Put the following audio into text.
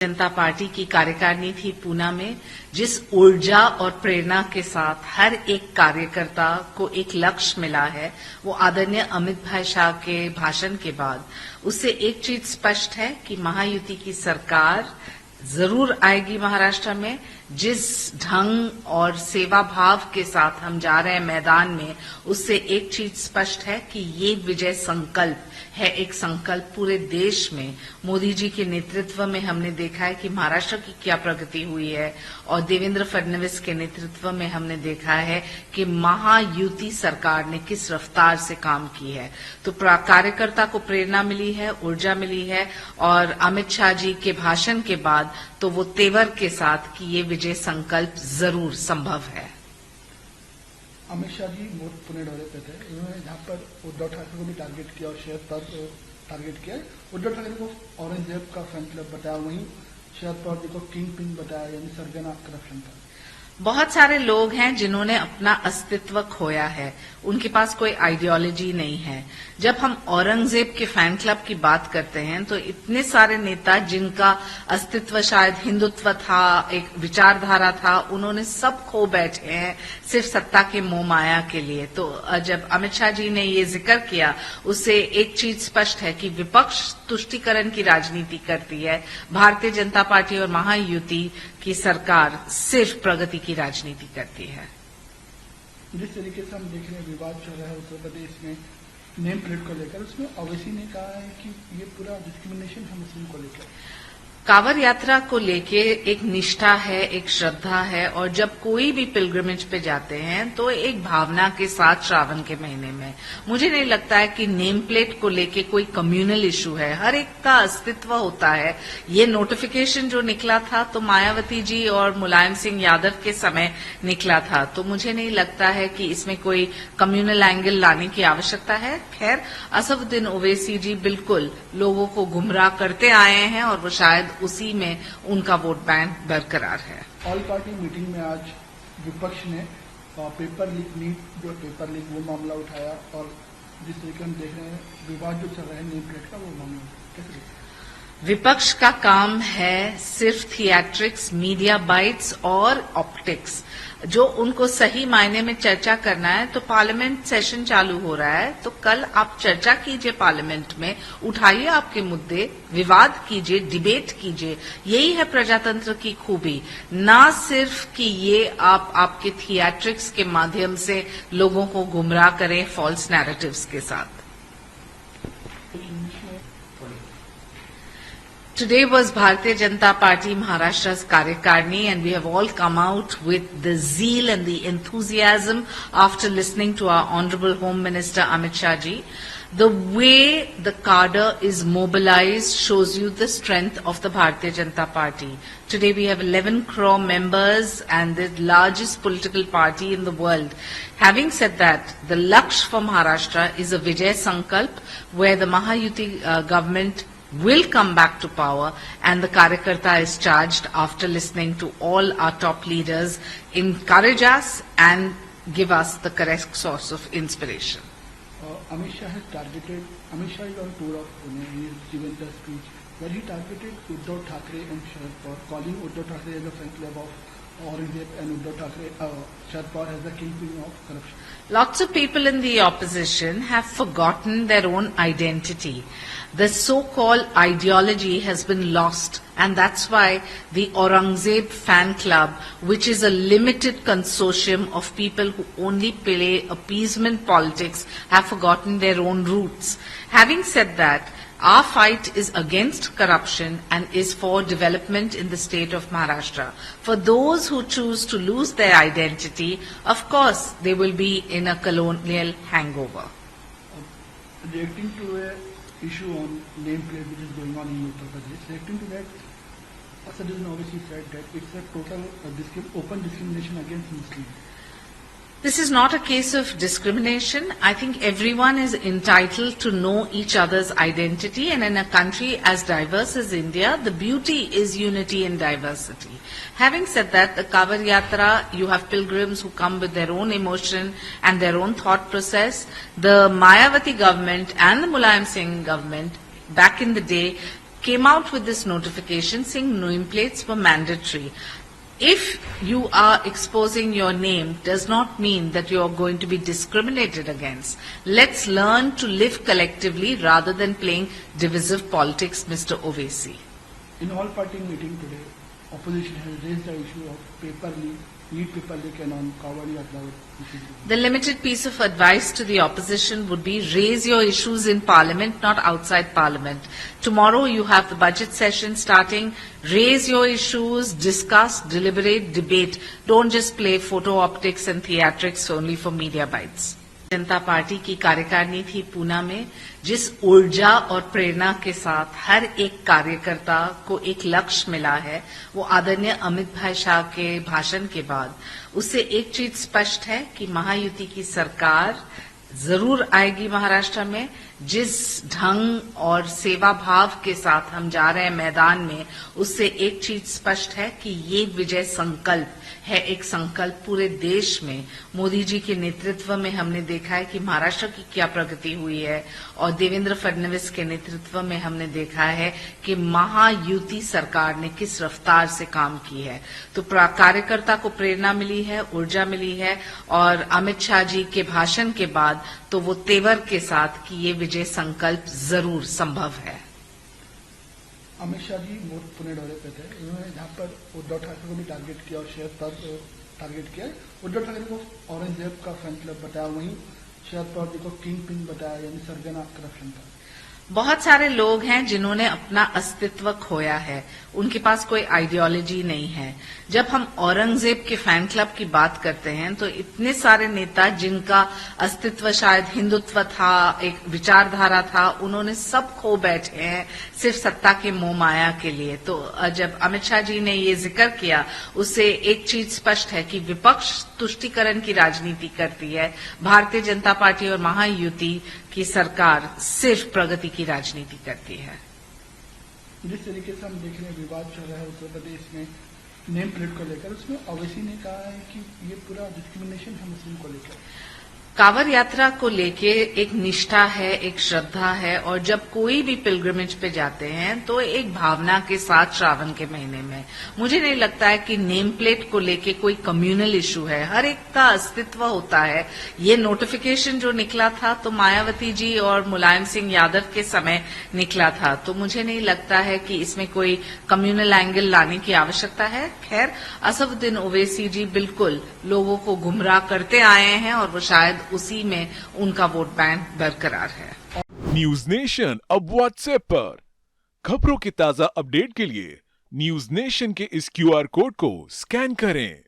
जनता party की कार्यकारिणी थी पूना में, जिस ऊर्जा और प्रेरणा के साथ हर एक कार्यकर्ता को एक लक्ष्य मिला है, वो आदरणीय अमित भाई शाह के भाषण के बाद उससे एक चीज स्पष्ट है कि महायुति की सरकार जरूर आएगी महाराष्ट्र में। जिस ढंग और सेवा भाव के साथ हम जा रहे हैं मैदान में, उससे एक चीज स्पष्ट है कि ये विजय संकल्प है, एक संकल्प पूरे देश में। मोदी जी के नेतृत्व में हमने देखा है कि महाराष्ट्र की क्या प्रगति हुई है, और देवेंद्र फडणवीस के नेतृत्व में हमने देखा है कि महायुति सरकार ने किस रफ्तार से काम की है। तो कार्यकर्ता को प्रेरणा मिली है, ऊर्जा मिली है, और अमित शाह जी के भाषण के बाद तो वो तेवर के साथ कि ये विजय संकल्प जरूर संभव है। अमित शाह जी मोट पुणे दौरे पे थे, उन्होंने जहां पर उद्धव ठाकरे को भी टारगेट किया और शरद पवार को टारगेट किया। उद्धव ठाकरे को औरंगजेब का फैन क्लब बताया, वहीं शरद पवार जी को किंग पिन बताया, यानी सरगना करप्शन का। बहुत सारे लोग हैं जिन्होंने अपना अस्तित्व खोया है, उनके पास कोई आइडियोलॉजी नहीं है। जब हम औरंगजेब के फैन क्लब की बात करते हैं तो इतने सारे नेता जिनका अस्तित्व शायद हिंदुत्व था, एक विचारधारा था, उन्होंने सब खो बैठे हैं सिर्फ सत्ता के मोह माया के लिए। तो जब अमित शाह जी ने ये जिक्र किया, उससे एक चीज स्पष्ट है कि विपक्ष तुष्टीकरण की राजनीति करती है, भारतीय जनता पार्टी और महायुति की सरकार सिर्फ प्रगति की राजनीति करती है। जिस तरीके से हम देख रहे हैं विवाद चल रहा है उत्तर प्रदेश में नेम प्लेट को लेकर, उसमें ओवैसी ने कहा है कि ये पूरा डिस्क्रिमिनेशन है मुस्लिम को लेकर। कांवड़ यात्रा को लेके एक निष्ठा है, एक श्रद्धा है, और जब कोई भी पिलग्रिमेज पे जाते हैं तो एक भावना के साथ श्रावण के महीने में। मुझे नहीं लगता है कि नेम प्लेट को लेके कोई कम्युनल इशू है, हर एक का अस्तित्व होता है। ये नोटिफिकेशन जो निकला था तो मायावती जी और मुलायम सिंह यादव के समय निकला था, तो मुझे नहीं लगता है कि इसमें कोई कम्युनल एंगल लाने की आवश्यकता है। खैर, असदुद्दीन ओवैसी जी बिल्कुल लोगों को गुमराह करते आए हैं और वो शायद उसी में उनका वोट बैंक बरकरार है। ऑल पार्टी मीटिंग में आज विपक्ष ने पेपर लीक जो पेपर लीक वो मामला उठाया, और जिस तरीके हम देख रहे हैं विवाद जो चल रहा है नेम प्लेट का, वो मामला कैसे? विपक्ष का काम है सिर्फ थिएट्रिक्स, मीडिया बाइट्स और ऑप्टिक्स। जो उनको सही मायने में चर्चा करना है, तो पार्लियामेंट सेशन चालू हो रहा है, तो कल आप चर्चा कीजिए पार्लियामेंट में, उठाइए आपके मुद्दे, विवाद कीजिए, डिबेट कीजिए। यही है प्रजातंत्र की खूबी, ना सिर्फ कि ये आप आपके थिएट्रिक्स के माध्यम से लोगों को गुमराह करें फॉल्स नैरेटिव्स के साथ। Today was Bharatiya Janata Party Maharashtra's Karyakarni, and we have all come out with the zeal and the enthusiasm after listening to our Honourable Home Minister Amit Shah ji. The way the cadre is mobilized shows you the strength of the Bharatiya Janata Party. Today we have 11 crore members and the largest political party in the world. Having said that, the Lakshya for Maharashtra is a Vijay Sankalp, where the Mahayuti government will come back to power, and the Karyakarta is charged, after listening to all our top leaders, encourage us and give us the correct source of inspiration. Amit Shah is on tour of Pune. He has given the speech where he targeted Uddhav Thackeray and Sharad Pawar, calling Uddhav Thackeray as a fan club of Aurangzeb and Uddhav Thackeray, Sharad Pawar as the kingpin of corruption. Lots of people in the opposition have forgotten their own identity. The so-called ideology has been lost, and that's why the Aurangzeb fan club, which is a limited consortium of people who only play appeasement politics, have forgotten their own roots. Having said that, our fight is against corruption and is for development in the state of Maharashtra. For those who choose to lose their identity, of course, they will be in a colonial hangover. Reacting to a issue on name plate which is going on in Uttar Pradesh, reacting to that, Assaduddin Owaisi said that it's a total open discrimination against Muslims. This is not a case of discrimination. I think everyone is entitled to know each other's identity, and in a country as diverse as India, the beauty is unity in diversity. Having said that, the Kavar Yatra, you have pilgrims who come with their own emotion and their own thought process. The Mayawati government and the Mulayam Singh government back in the day came out with this notification saying nameplates were mandatory. If you are exposing your name does not mean that you are going to be discriminated against. Let's learn to live collectively rather than playing divisive politics, Mr. Owaisi. In all party meeting today, opposition has raised the issue of paper leak and on Kawadi Yatra. The limited piece of advice to the opposition would be raise your issues in Parliament, not outside Parliament. Tomorrow you have the budget session starting. Raise your issues, discuss, deliberate, debate. Don't just play photo optics and theatrics only for media bites. Janata party की कार्यकारिणी थी पूना में, जिस ऊर्जा और प्रेरणा के साथ हर एक कार्यकर्ता को एक लक्ष्य मिला है, वो आदरणीय अमित भाई शाह के भाषण के बाद उससे एक चीज स्पष्ट है कि महायुति की सरकार जरूर आएगी महाराष्ट्र में। जिस ढंग और सेवा भाव के साथ हम जा रहे हैं मैदान में, उससे एक चीज स्पष्ट है कि ये विजय संकल्प है, एक संकल्प पूरे देश में। मोदी जी के नेतृत्व में हमने देखा है कि महाराष्ट्र की क्या प्रगति हुई है और देवेंद्र फडणवीस के नेतृत्व में हमने देखा है कि महायुति सरकार ने किस रफ्तार से काम की है। तो कार्यकर्ता को प्रेरणा मिली है, ऊर्जा मिली है और अमित शाह जी के भाषण के बाद तो वो तेवर के साथ कि ये विजय संकल्प जरूर संभव है। अमित शाह जी मोट पुणे दौरे पे थे, इन्होंने जहाँ पर उद्धव ठाकरे को भी टारगेट किया और शरद पवार को टारगेट किया। उद्धव ठाकरे को औरंगजेब का फैन क्लब बताया, वहीं शरद पवार जी को किंग पिन बताया, यानी सरगना करप्शन का। बहुत सारे लोग हैं जिन्होंने अपना अस्तित्व खोया है, उनके पास कोई आइडियोलॉजी नहीं है। जब हम औरंगजेब के फैन क्लब की बात करते हैं तो इतने सारे नेता जिनका अस्तित्व शायद हिंदुत्व था, एक विचारधारा था, उन्होंने सब खो बैठे हैं सिर्फ सत्ता के मोह माया के लिए। तो जब अमित शाह जी ने ये जिक्र किया, उससे एक चीज स्पष्ट है कि विपक्ष तुष्टीकरण की राजनीति करती है, भारतीय जनता पार्टी और महायुति की सरकार सिर्फ प्रगति की राजनीति करती है। जिस तरीके से हम देख रहे हैं विवाद चल रहा है उत्तर प्रदेश में नेम प्लेट को लेकर, उसमें ओवैसी ने कहा है कि ये पूरा डिस्क्रिमिनेशन है मुस्लिम को लेकर। कांवड़ यात्रा को लेके एक निष्ठा है, एक श्रद्धा है और जब कोई भी पिलग्रिमेज पे जाते हैं तो एक भावना के साथ श्रावण के महीने में। मुझे नहीं लगता है कि नेम प्लेट को लेके कोई कम्युनल इशू है, हर एक का अस्तित्व होता है। ये नोटिफिकेशन जो निकला था तो मायावती जी और मुलायम सिंह यादव के समय निकला था, तो मुझे नहीं लगता है कि इसमें कोई कम्युनल एंगल लाने की आवश्यकता है। खैर, असदुद्दीन ओवैसी जी बिल्कुल लोगों को गुमराह करते आए हैं और वो शायद उसी में उनका वोट बैंक बरकरार है। न्यूज नेशन अब व्हाट्सएप पर खबरों के ताजा अपडेट के लिए न्यूज नेशन के इस क्यूआर कोड को स्कैन करें।